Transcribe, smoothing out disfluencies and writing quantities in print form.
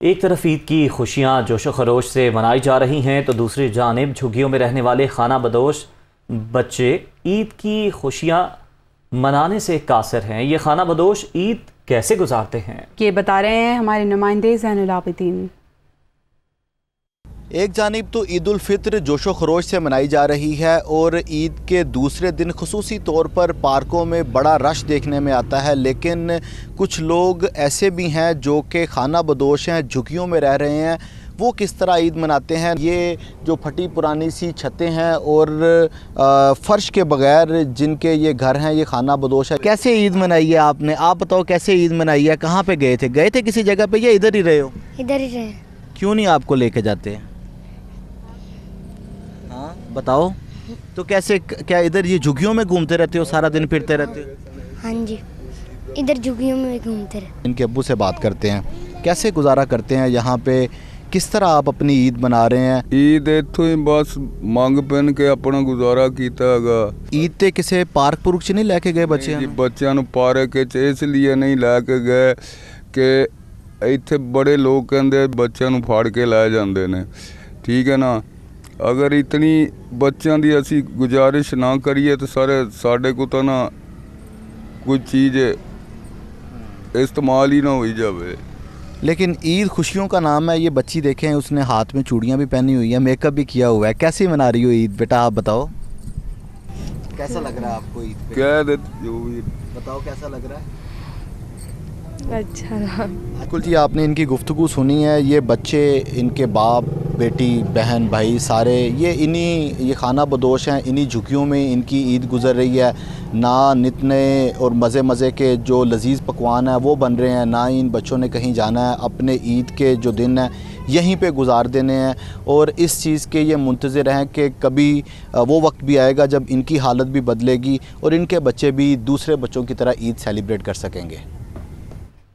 एक तरफ ईद की खुशियां जोशो खरोश से मनाई जा रही हैं तो दूसरी जानिब झुग्गियों में रहने वाले खाना बदोश बच्चे ईद की खुशियां मनाने से कासिर हैं। ये खाना बदोश ईद कैसे गुजारते हैं, ये बता रहे हैं हमारे नुमाइंदे ज़ैनुल आबिदीन। एक जानिब तो ईद उल फित्र जोशो खरोश से मनाई जा रही है और ईद के दूसरे दिन खुसूसी तौर पर पार्कों में बड़ा रश देखने में आता है, लेकिन कुछ लोग ऐसे भी हैं जो कि खाना बदोश हैं, झुग्गियों में रह रहे हैं। वो किस तरह ईद मनाते हैं, ये जो फटी पुरानी सी छतें हैं और फ़र्श के बगैर जिनके ये घर हैं, ये खाना बदोश है। कैसे ईद मनाई है आपने? आप बताओ कैसे ईद मनाई है, कहाँ पे गए थे किसी जगह पे या इधर ही रहे हो? इधर ही रहे। क्यों नहीं आपको लेके जाते? हाँ बताओ तो कैसे, क्या इधर ये झुग्गियों में घूमते रहते हो, सारा दिन फिरते रहते हो? हाँ जी, इधर झुग्गियों में घूमते रहते। इनके अब्बू से बात करते हैं, कैसे गुजारा करते हैं यहाँ पे, किस तरह आप अपनी ईद मना रहे हैं? ईद इत्थों ही बस मंग पहन के अपना गुजारा कीता हैगा। ईद ते किसी पार्क पुरक च नहीं लैके गए बच्चे? बच्चों नूं पार्क च इसलिए नहीं लैके गए कि इत्थे बड़े लोग कहंदे बच्चों नूं फाड़ के लै जांदे ने, ठीक है ना। अगर इतनी बच्चों की असी गुजारिश ना करिए तो साढ़े को तो ना कोई चीज़ इस्तेमाल ही ना हो जाए। लेकिन ईद खुशियों का नाम है। ये बच्ची देखें, उसने हाथ में चूड़ियाँ भी पहनी हुई है, मेकअप भी किया हुआ है। कैसे मना रही हो ईद बेटा, आप बताओ कैसा लग रहा है आपको ईद पे? कह दे जो भी बताओ कैसा लग रहा है? अच्छा बिल्कुल जी, आपने इनकी गुफ्तगू सुनी है। ये बच्चे, इनके बाप, बेटी, बहन, भाई सारे ये खाना बदोश हैं। इन्हीं झुग्गियों में इनकी ईद गुजर रही है। ना नित नए और मज़े के जो लजीज़ पकवान हैं वो बन रहे हैं, ना इन बच्चों ने कहीं जाना है। अपने ईद के जो दिन हैं यहीं पे गुजार देने हैं और इस चीज़ के ये मुंतज़िर हैं कि कभी वो वक्त भी आएगा जब इनकी हालत भी बदलेगी और इनके बच्चे भी दूसरे बच्चों की तरह ईद सेलिब्रेट कर सकेंगे।